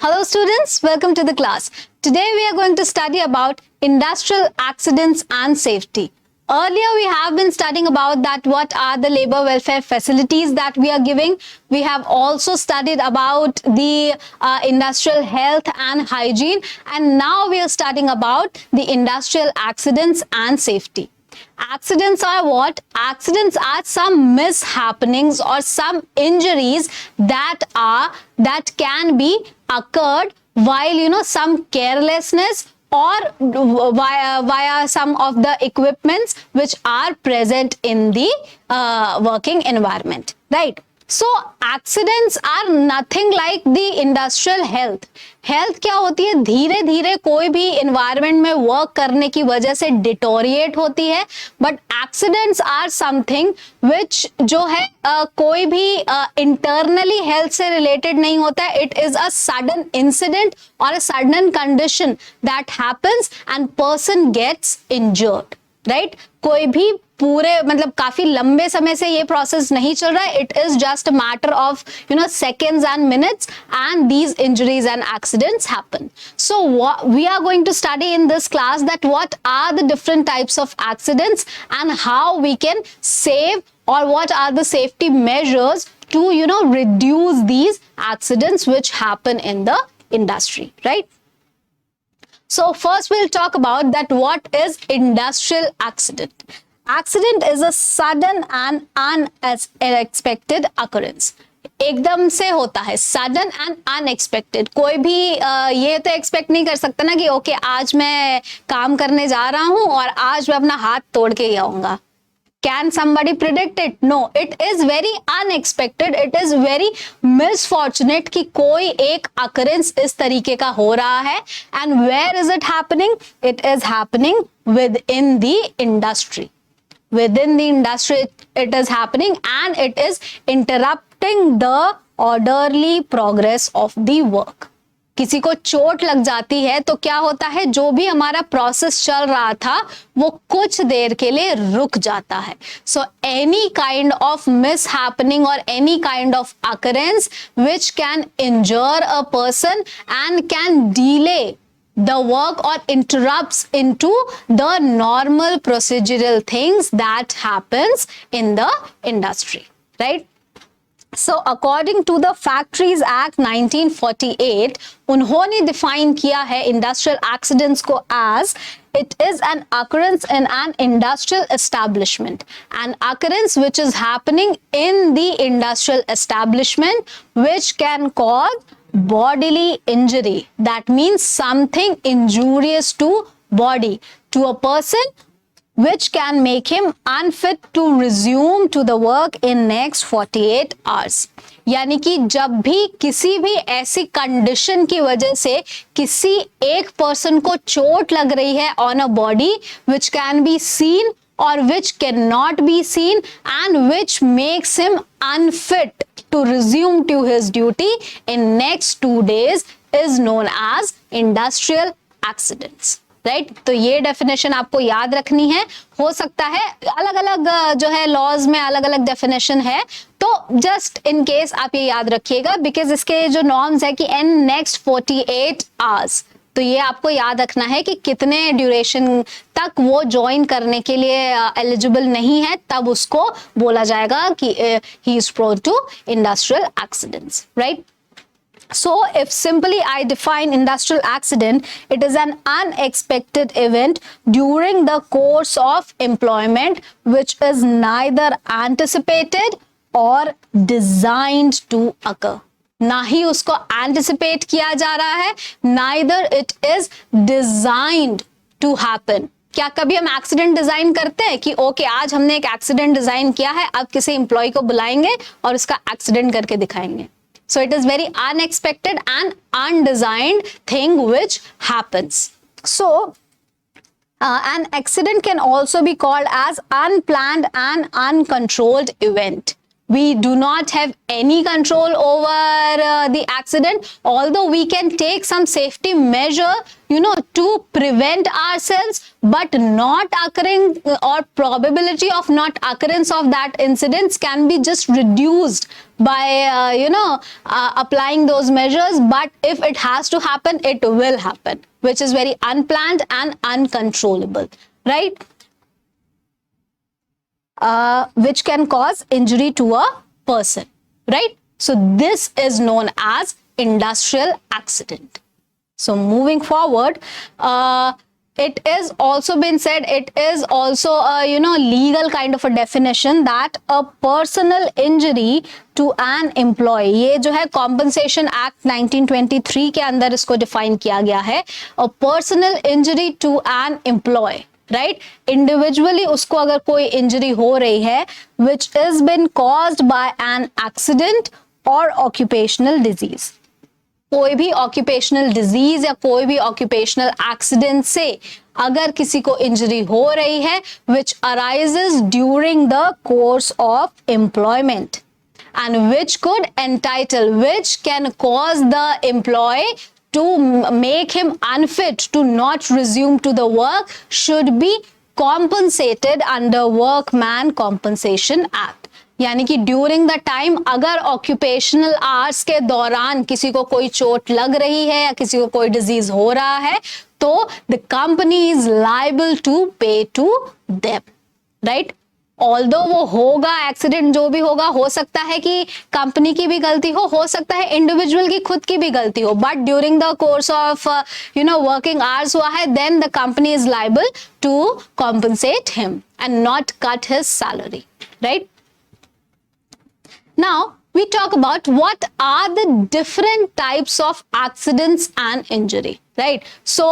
Hello students, welcome to the class. Today we are going to study about industrial accidents and safety. Earlier we have been studying about that what are the labor welfare facilities that we are giving. We have also studied about the industrial health and hygiene, and now we are studying about the industrial accidents and safety. Accidents are what? Accidents are some mishappenings or some injuries that can be occurred while some carelessness or via some of the equipments which are present in the working environment, right? So accidents are nothing like the industrial health. Health क्या होती है? धीरे धीरे कोई भी environment में work करने की वजह से डिटोरिएट होती है, but accidents are something which जो है कोई भी इंटरनली हेल्थ से रिलेटेड नहीं होता है. It is a sudden incident or a sudden condition that happens and person gets injured, right? कोई भी पूरे मतलब काफी लंबे समय से ये प्रोसेस नहीं चल रहा है. It is just a matter of seconds and minutes, and these injuries and accidents happen. So we are going to study in this class that what are the different types of accidents and how we can save, or what are the safety measures to reduce these accidents which happen in the industry, right? So first we'll talk about that what is industrial accident. Accident is a sudden and unexpected occurrence. एकदम से होता है, sudden and unexpected. कोई भी ये तो expect नहीं कर सकता ना कि ओके आज मैं काम करने जा रहा हूं और आज मैं अपना हाथ तोड़ के ही आऊंगा. Can somebody predict it? No, it is very unexpected. It is very misfortunate कि कोई एक occurrence इस तरीके का हो रहा है. And where is it happening? It is happening within the industry. Within the industry it is happening, and it is interrupting the orderly progress of the work. किसी को चोट लग जाती है तो क्या होता है? जो भी हमारा प्रोसेस चल रहा था वो कुछ देर के लिए रुक जाता है. So any kind of mishappening or any kind of occurrence which can injure a person and can delay the work or interrupts into the normal procedural things that happens in the industry, right? So according to the Factories Act 1948, उन्होंने define किया है industrial accidents को as it is an occurrence in an industrial establishment, an occurrence which is happening in the industrial establishment which can cause bodily injury. That means something injurious to body, to a person, which can make him unfit to resume to the work in next 48 hours. यानी कि जब भी किसी भी ऐसी condition की वजह से किसी एक पर्सन को चोट लग रही है on a body which can be seen or which cannot be seen and which makes him unfit to resume to his duty in next 2 days is known as industrial accidents, right? तो ये definition आपको याद रखनी है. हो सकता है अलग अलग जो है लॉज में अलग अलग डेफिनेशन है, तो जस्ट इन केस आप ये याद रखिएगा, बिकॉज इसके जो नॉर्म्स है कि इन नेक्स्ट 48 आवर्स, तो ये आपको याद रखना है कि कितने ड्यूरेशन तक वो ज्वाइन करने के लिए एलिजिबल नहीं है, तब उसको बोला जाएगा कि he is prone to industrial accidents, right? So if simply I define industrial accident, it is an unexpected event during the course of employment which is neither anticipated or designed to occur. ना ही उसको anticipate किया जा रहा है, neither it is designed to happen. क्या कभी हम accident design करते हैं कि ओके आज हमने एक एक्सीडेंट डिजाइन किया है, अब किसी एम्प्लॉय को बुलाएंगे और उसका एक्सीडेंट करके दिखाएंगे? So it is very unexpected and undesigned thing which happens. So an accident can also be called as unplanned and uncontrolled event. We do not have any control over the accident, although we can take some safety measure, to prevent ourselves, but not occurring or probability of not occurrence of that incidents can be just reduced by applying those measures. But if it has to happen, it will happen, which is very unplanned and uncontrollable, right? Which can cause injury to a person, right? So this is known as industrial accident. So moving forward, it is also been said, it is also a legal kind of a definition that a personal injury to an employee, ये जो है compensation act 1923 के अंदर इसको define किया गया है, a personal injury to an employee, right individually उसको अगर कोई इंजरी हो रही है which is been caused by an accident और ऑक्यूपेशनल डिजीज, कोई भी ऑक्यूपेशनल डिजीज या कोई भी ऑक्यूपेशनल एक्सीडेंट से अगर किसी को इंजरी हो रही है which arises during the course of employment and which could entitle, which can cause the employee to make him unfit to not resume to the work, should be compensated under Workman Compensation Act. यानी कि during the time अगर occupational hours के दौरान किसी को कोई चोट लग रही है या किसी को कोई डिजीज हो रहा है तो the company is liable to pay to them, right? Although वो होगा एक्सीडेंट जो भी होगा, हो सकता है कि कंपनी की भी गलती हो सकता है इंडिविजुअल की खुद की भी गलती हो, but during the course of working hours हुआ है, then the company is liable to compensate him and not cut his salary, right? Now we talk about what are the different types of accidents and injury, right? So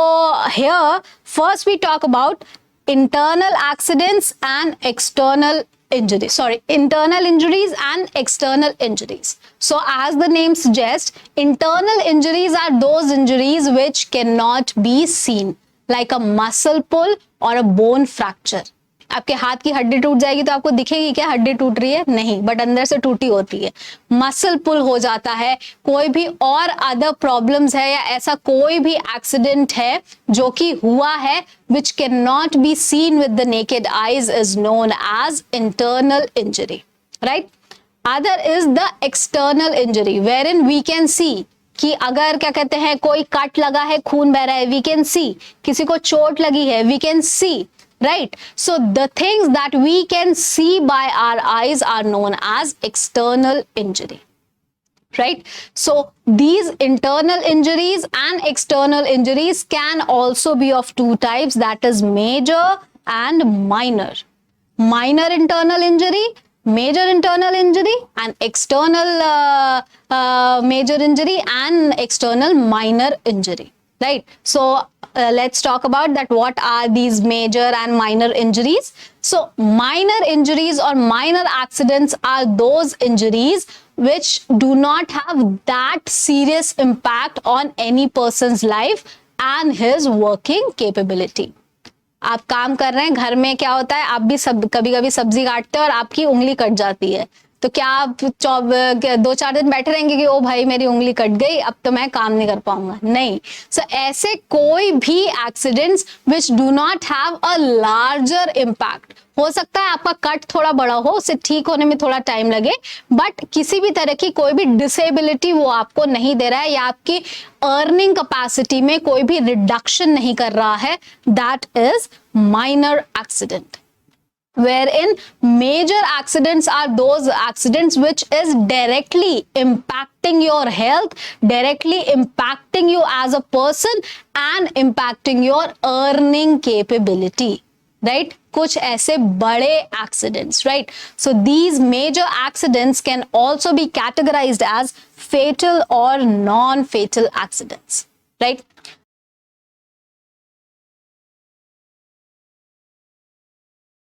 here first we talk about internal accidents and external injuries. Internal injuries and external injuries. So as the name suggests, internal injuries are those injuries which cannot be seen, like a muscle pull or a bone fracture. आपके हाथ की हड्डी टूट जाएगी तो आपको दिखेगी क्या हड्डी टूट रही है? नहीं, बट अंदर से टूटी होती है। मसल पुल हो जाता है, कोई भी और अदर प्रॉब्लम्स है या ऐसा कोई भी एक्सीडेंट है जो कि हुआ है which cannot be seen with the naked eyes is known as internal injury, right? Other is the external injury wherein we can see कि अगर क्या कहते हैं कोई कट लगा है, खून बह रहा है, we can see, किसी को चोट लगी है, we can see, right? So the things that we can see by our eyes are known as external injury, right? So these internal injuries and external injuries can also be of two types, that is major and minor. Minor internal injury, major internal injury, and external major injury and external minor injury, right? So let's talk about that. What are these major and minor injuries? So minor injuries or minor accidents are those injuries which do not have that serious impact on any person's life and his working capability. आप काम कर रहे हैं घर में, क्या होता है आप भी कभी कभी सब्जी काटते हैं और आपकी उंगली कट जाती है, तो क्या आप 2-4 दिन बैठे रहेंगे कि ओ भाई मेरी उंगली कट गई अब तो मैं काम नहीं कर पाऊंगा? नहीं। सो ऐसे कोई भी accidents which do not have a larger impact, हो सकता है आपका कट थोड़ा बड़ा हो, उसे ठीक होने में थोड़ा टाइम लगे, बट किसी भी तरह की कोई भी डिसेबिलिटी वो आपको नहीं दे रहा है या आपकी अर्निंग कैपेसिटी में कोई भी रिडक्शन नहीं कर रहा है, that is minor accident. Wherein major accidents are those accidents which is directly impacting your health, directly impacting you as a person and impacting your earning capability, right? कुछ ऐसे बड़े accidents, right? So these major accidents can also be categorized as fatal or non-fatal accidents, right?